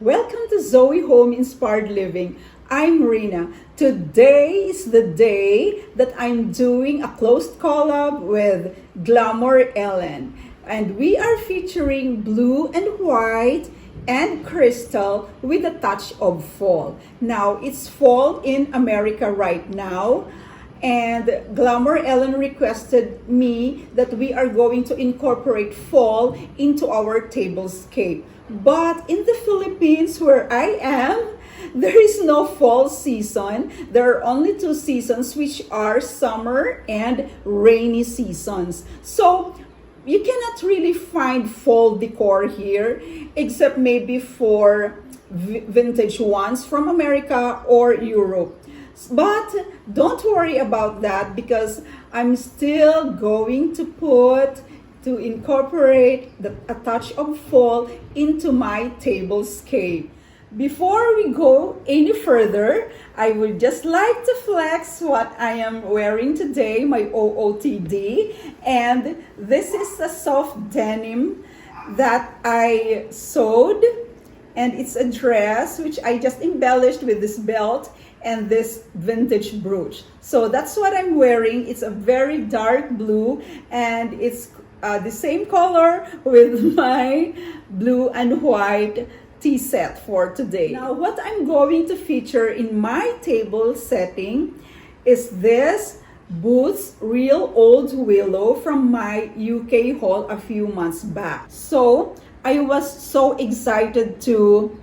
Welcome to Zoe Home Inspired Living. I'm Rina. Today is the day that I'm doing a closed collab with Glamour Ellen. And we are featuring blue and white and crystal with a touch of fall. Now, it's fall in America right now. And Glamour Ellen requested me that we are going to incorporate fall into our tablescape. But in the Philippines, where I am, there is no fall season. There are only two seasons, which are summer and rainy seasons. So you cannot really find fall decor here, except maybe for vintage ones from America or Europe. But don't worry about that because I'm still going to incorporate a touch of fall into my tablescape. Before we go any further, I would just like to flex what I am wearing today, my OOTD. And this is a soft denim that I sewed. And it's a dress which I just embellished with this belt and this vintage brooch. So that's what I'm wearing. It's a very dark blue and it's the same color with my blue and white tea set for today. Now, what I'm going to feature in my table setting is this Boots Real Old Willow from my UK haul a few months back. So I was so excited to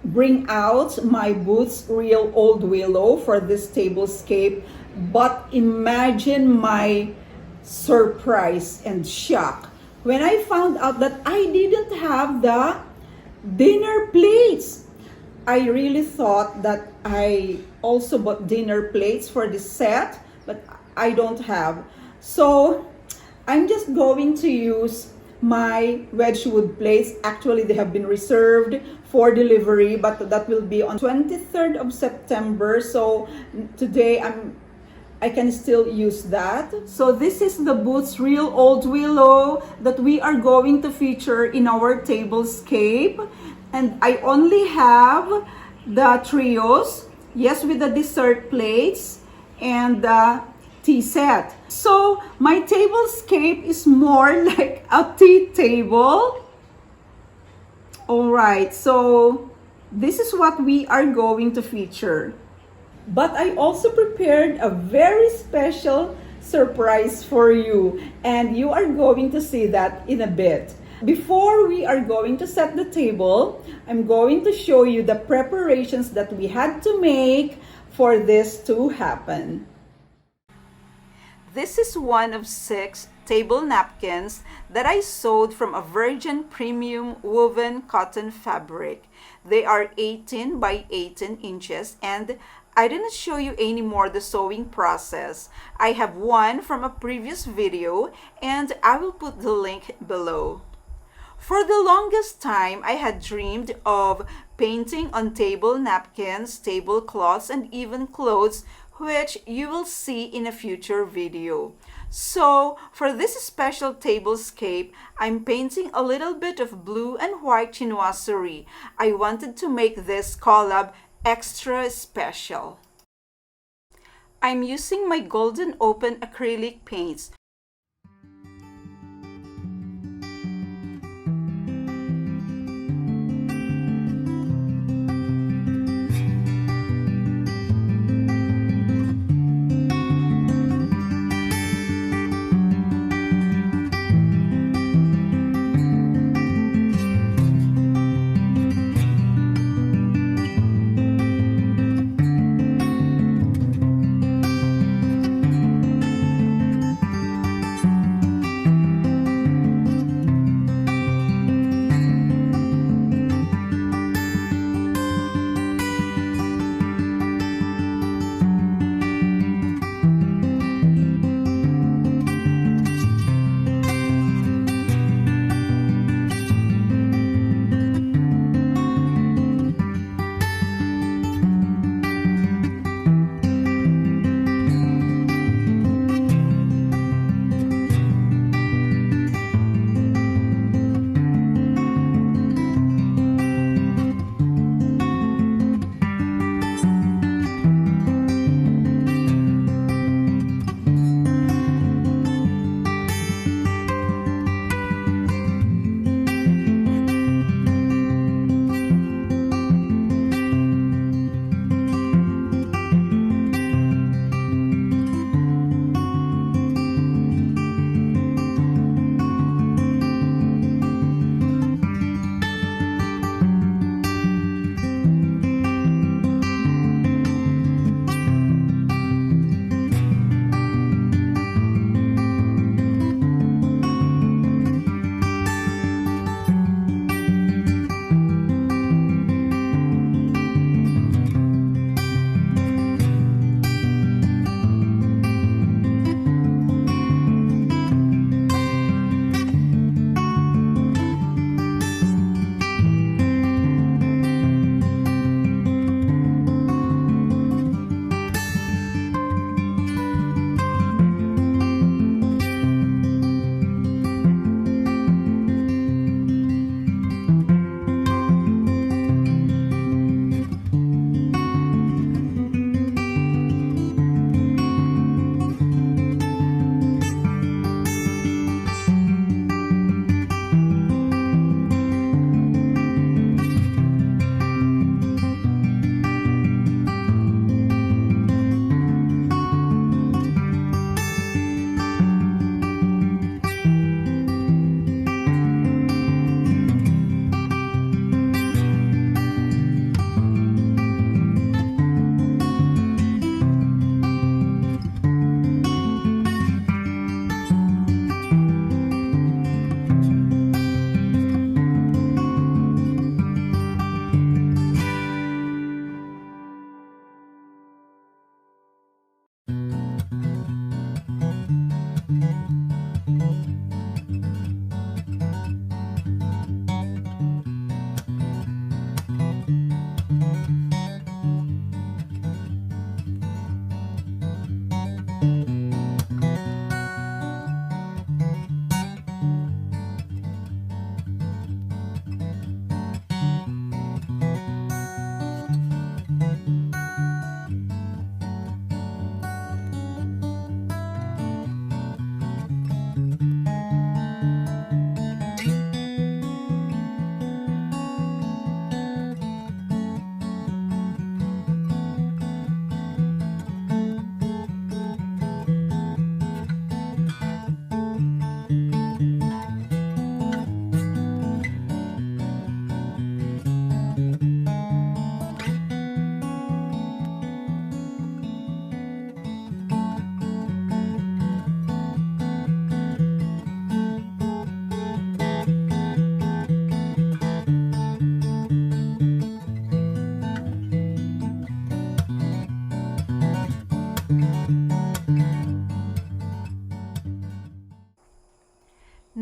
bring out my Boots Real Old Willow for this tablescape, but imagine my surprise and shock when I found out that I didn't have the dinner plates. I really thought that I also bought dinner plates for this set, but I don't have. So I'm just going to use my Wedgwood plates. Actually, they have been reserved for delivery, but that will be on 23rd of September. So today I can still use that. So this is the Boots Real Old Willow that we are going to feature in our tablescape. And I only have the trios, yes, with the dessert plates and the tea set. So my tablescape is more like a tea table. All right, so this is what we are going to feature. But I also prepared a very special surprise for you, and you are going to see that in a bit. Before we are going to set the table, I'm going to show you the preparations that we had to make for this to happen. This is one of 6 table napkins that I sewed from a virgin premium woven cotton fabric. They are 18 by 18 inches, and I didn't show you anymore the sewing process. I have one from a previous video and I will put the link below. For the longest time, I had dreamed of painting on table napkins, tablecloths, and even clothes, which you will see in a future video. So for this special tablescape, I'm painting a little bit of blue and white chinoiserie. I wanted to make this collab extra special. I'm using my golden open acrylic paints.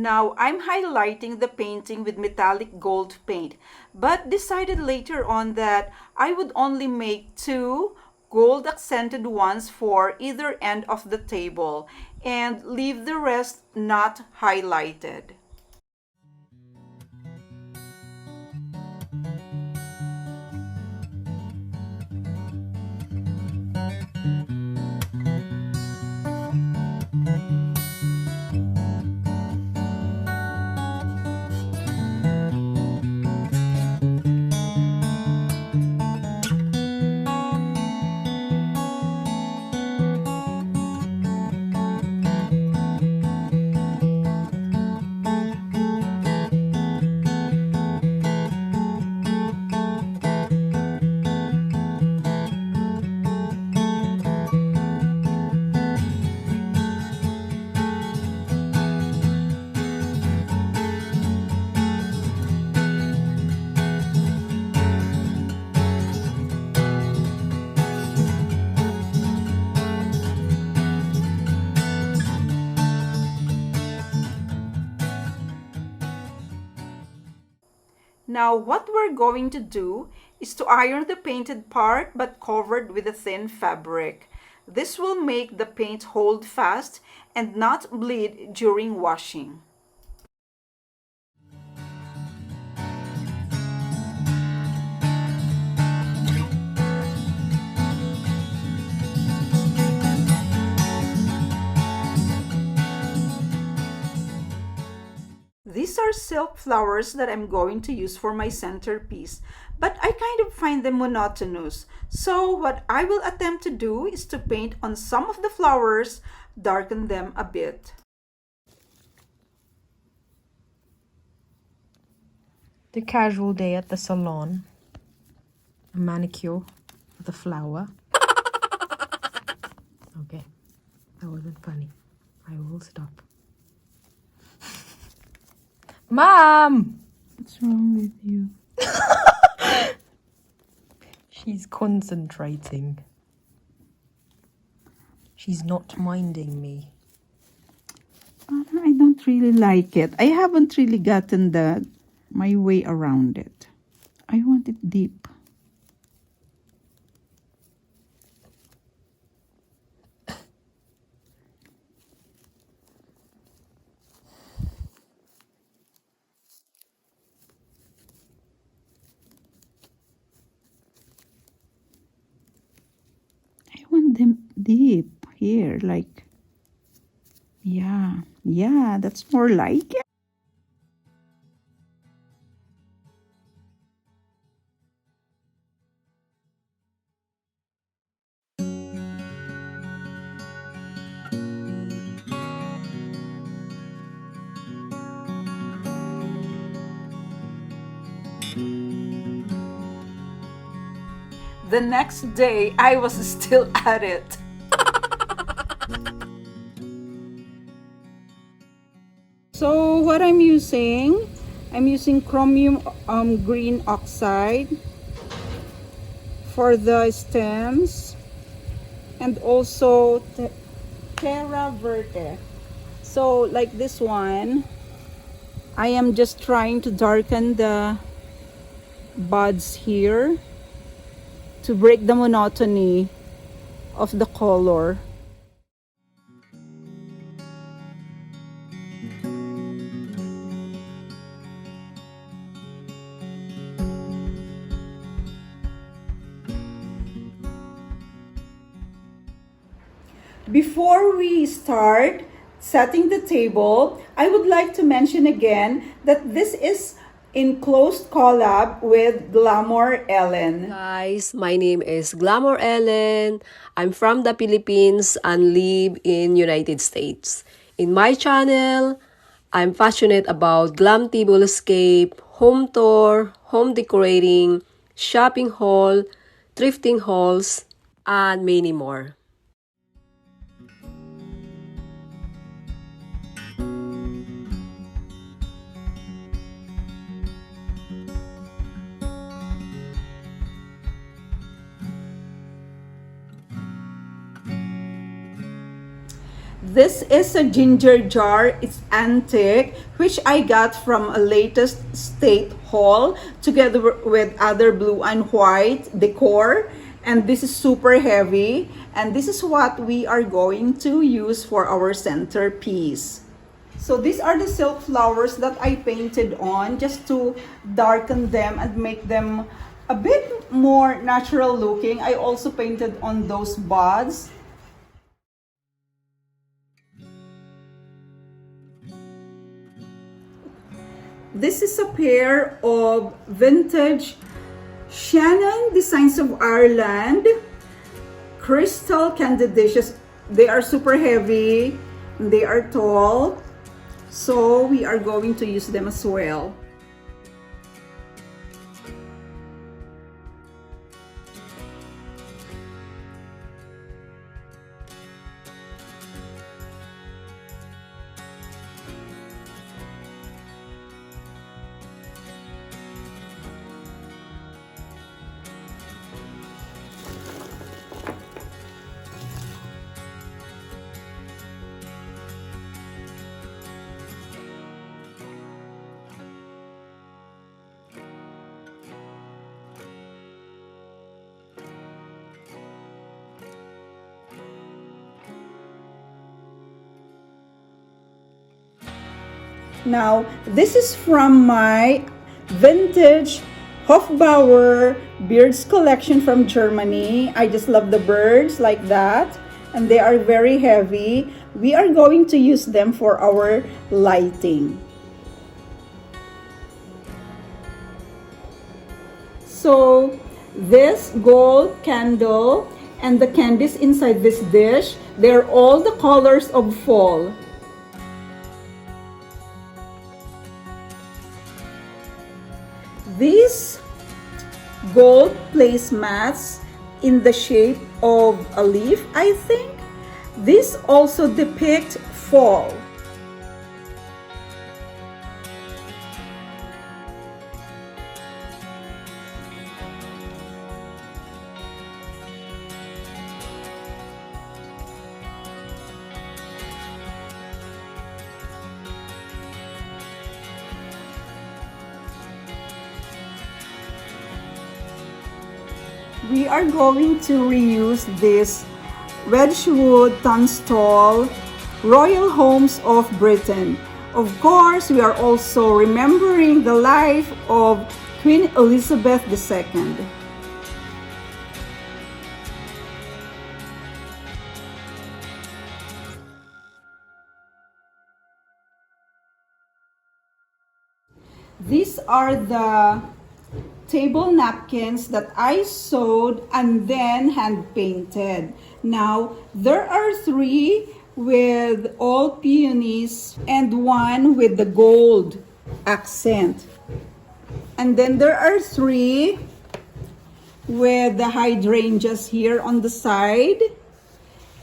Now I'm highlighting the painting with metallic gold paint, but decided later on that I would only make 2 gold accented ones for either end of the table and leave the rest not highlighted. Now what we're going to do is to iron the painted part but covered with a thin fabric. This will make the paint hold fast and not bleed during washing. These are silk flowers that I'm going to use for my centerpiece, but I kind of find them monotonous. So what I will attempt to do is to paint on some of the flowers, darken them a bit. The casual day at the salon. A manicure with a flower. Okay, that wasn't funny. I will stop. Mom! What's wrong with you? She's concentrating. She's not minding me. I don't really like it. I haven't really gotten my way around it. I want it deep. I want them deep here, like, yeah, that's more like it. The next day, I was still at it. So what I'm using chromium green oxide for the stems and also terra verde. So like this one, I am just trying to darken the buds here to break the monotony of the color. Before we start setting the table, I would like to mention again that this is in close collab with Glamour Ellen. Guys, my name is Glamour Ellen. I'm from the Philippines and live in United States. In my channel, I'm passionate about glam tablescape, home tour, home decorating, shopping haul, thrifting hauls, and many more. This is a ginger jar. It's antique, which I got from a latest state haul together with other blue and white decor. And this is super heavy. And this is what we are going to use for our centerpiece. So these are the silk flowers that I painted on just to darken them and make them a bit more natural looking. I also painted on those buds. This is a pair of vintage Shannon Designs of Ireland crystal candy dishes. They are super heavy, they are tall, so we are going to use them as well. Now, this is from my vintage Hofbauer beards collection from Germany. I just love the birds like that, and they are very heavy. We are going to use them for our lighting. So, this gold candle and the candies inside this dish, they're all the colors of fall. These gold placemats in the shape of a leaf, I think, these also depict fall. We are going to reuse this Wedgwood Tunstall Royal Homes of Britain. Of course, we are also remembering the life of Queen Elizabeth II. These are the table napkins that I sewed and then hand painted. Now, there are 3 with all peonies and 1 with the gold accent. And then there are 3 with the hydrangeas here on the side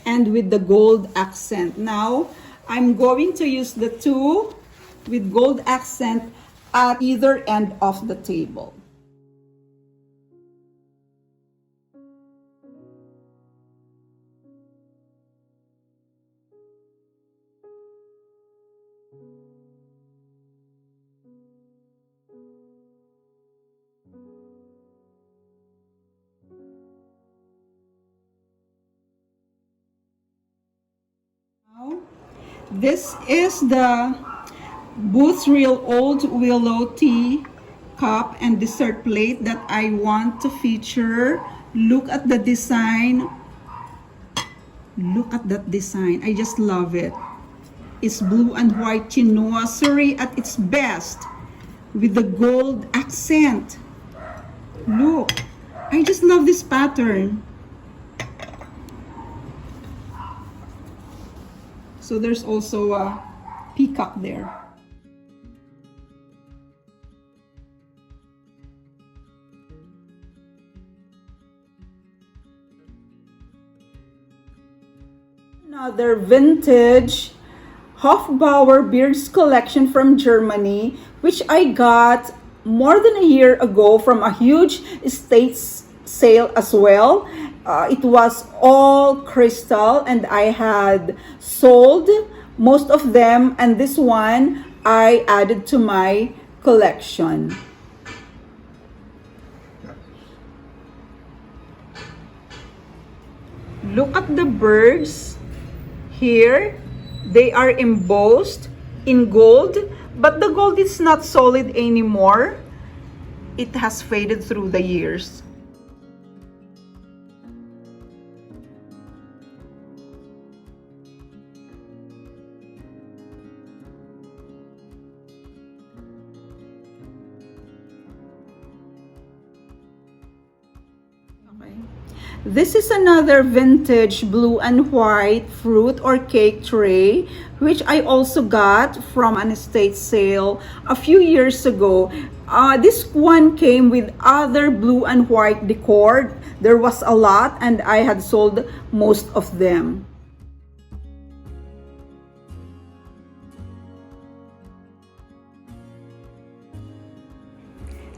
and with the gold accent. Now, I'm going to use the 2 with gold accent at either end of the table. This is the Booth's Real Old Willow Tea cup and dessert plate that I want to feature. Look at the design. Look at that design. I just love it. It's blue and white CHINOISERIE at its best with the gold accent. Look, I just love this pattern. So there's also a peacock there. Another vintage Hofbauer beards collection from Germany, which I got more than a year ago from a huge estate sale as well. It was all crystal, and I had sold most of them, and this one I added to my collection. Look at the birds here. They are embossed in gold, but the gold is not solid anymore. It has faded through the years. This is another vintage blue and white fruit or cake tray, which I also got from an estate sale a few years ago. This one came with other blue and white decor. There was a lot, and I had sold most of them.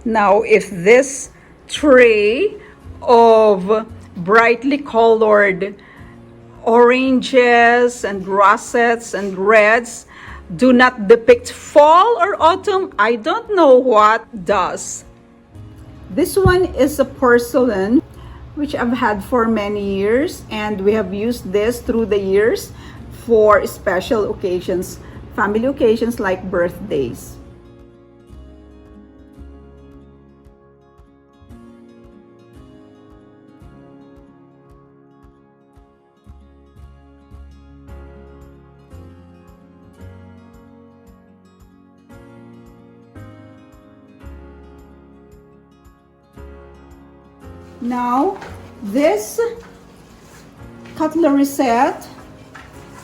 Now, if this tray of brightly colored oranges and rosettes and reds do not depict fall or autumn, I don't know what does. This one is a porcelain which I've had for many years, and we have used this through the years for special occasions, family occasions like birthdays. Now, this cutlery set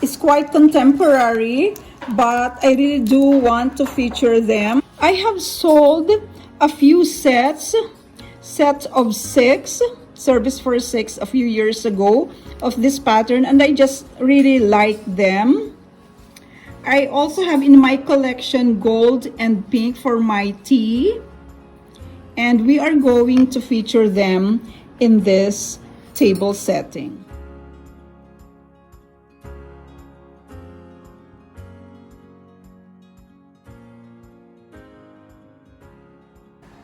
is quite contemporary, but I really do want to feature them. I have sold a few sets, set of 6, service for 6 a few years ago of this pattern, and I just really like them. I also have in my collection gold and pink for my tea, and we are going to feature them in this table setting.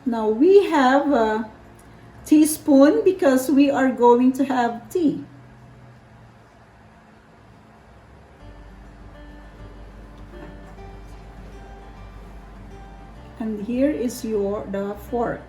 Now we have a teaspoon because we are going to have tea. And here is the fork.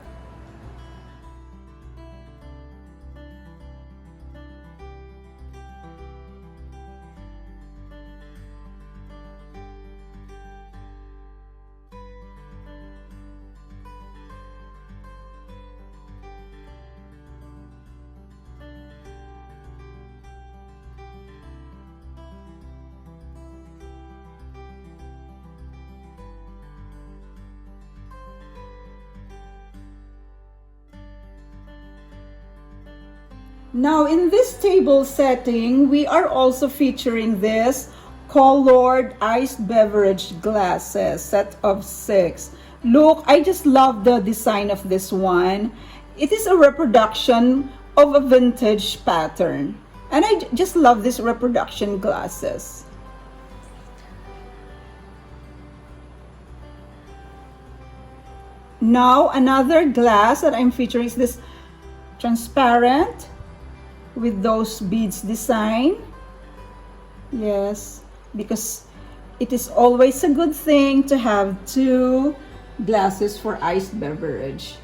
Now in this table setting, we are also featuring this colored iced beverage glasses, set of 6. Look, I just love the design of this one. It is a reproduction of a vintage pattern, and I just love this reproduction glasses. Now another glass that I'm featuring is this transparent with those beads design. Yes, because it is always a good thing to have 2 glasses for iced beverage.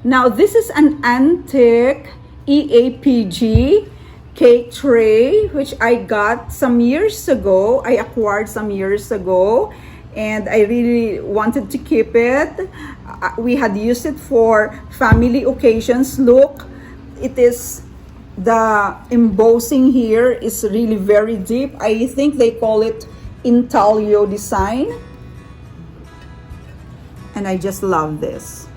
Now, this is an antique EAPG cake tray, which I got some years ago. I acquired some years ago, and I really wanted to keep it. We had used it for family occasions. Look, it is, the embossing here is really very deep. I think they call it intaglio design. And I just love this.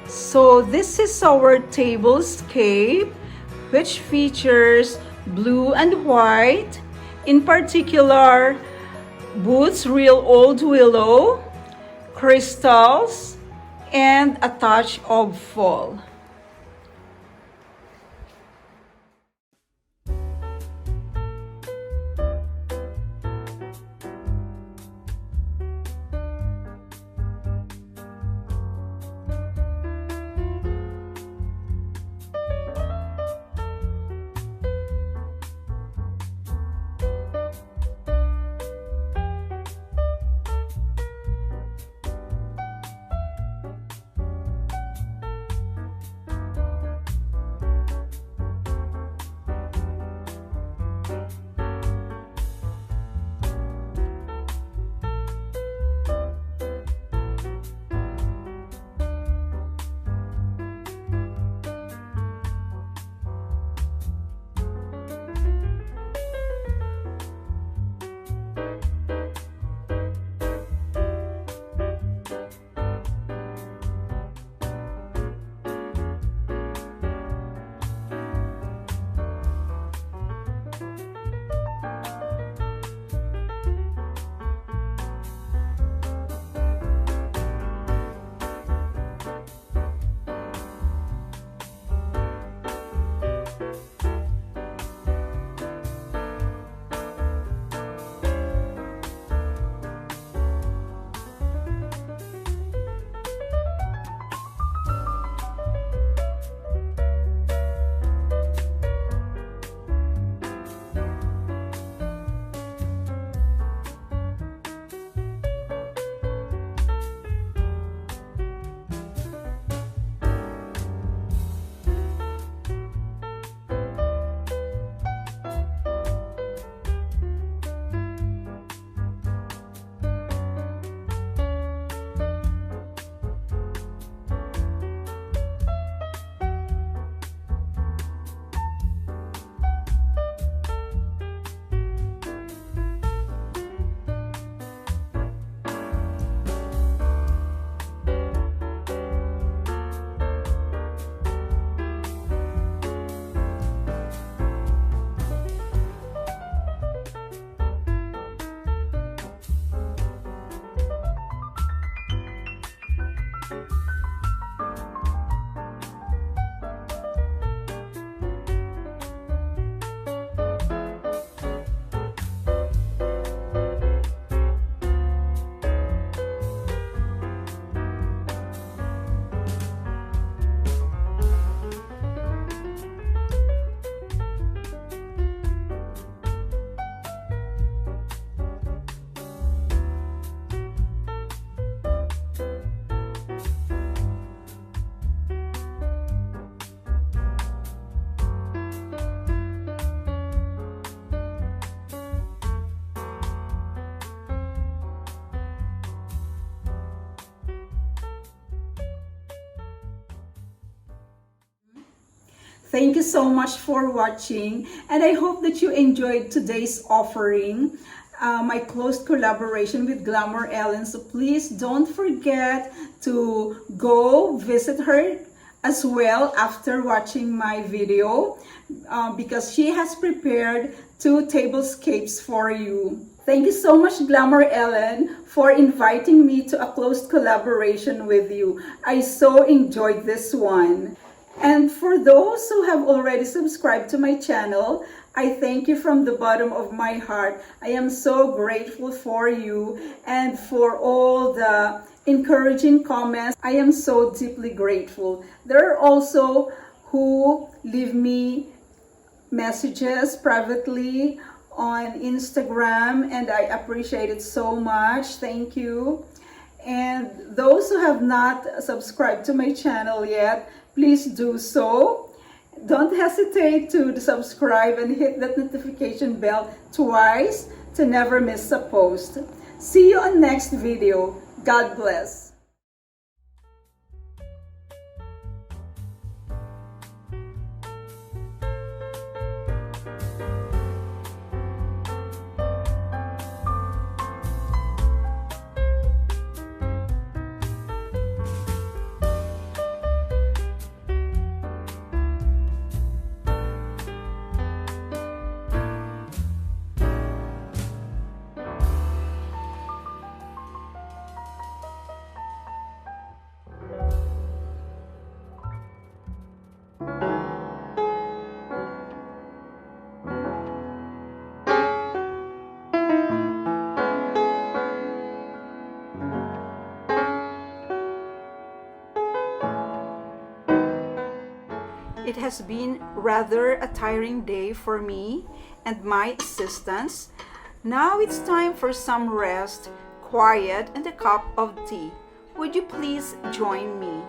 So this is our tablescape, which features blue and white, in particular Boots Real Old Willow, crystals, and a touch of fall. Thank you so much for watching, and I hope that you enjoyed today's offering, my close collaboration with Glamour Ellen. So please don't forget to go visit her as well after watching my video, because she has prepared 2 tablescapes for you. Thank you so much, Glamour Ellen, for inviting me to a close collaboration with you. I so enjoyed this one. And for those who have already subscribed to my channel, I thank you from the bottom of my heart. I am so grateful for you and for all the encouraging comments. I am so deeply grateful. There are also who leave me messages privately on Instagram, and I appreciate it so much. Thank you. And those who have not subscribed to my channel yet, please do so. Don't hesitate to subscribe and hit that notification bell twice to never miss a post. See you on next video. God bless. It has been rather a tiring day for me and my assistants. Now it's time for some rest, quiet, and a cup of tea. Would you please join me?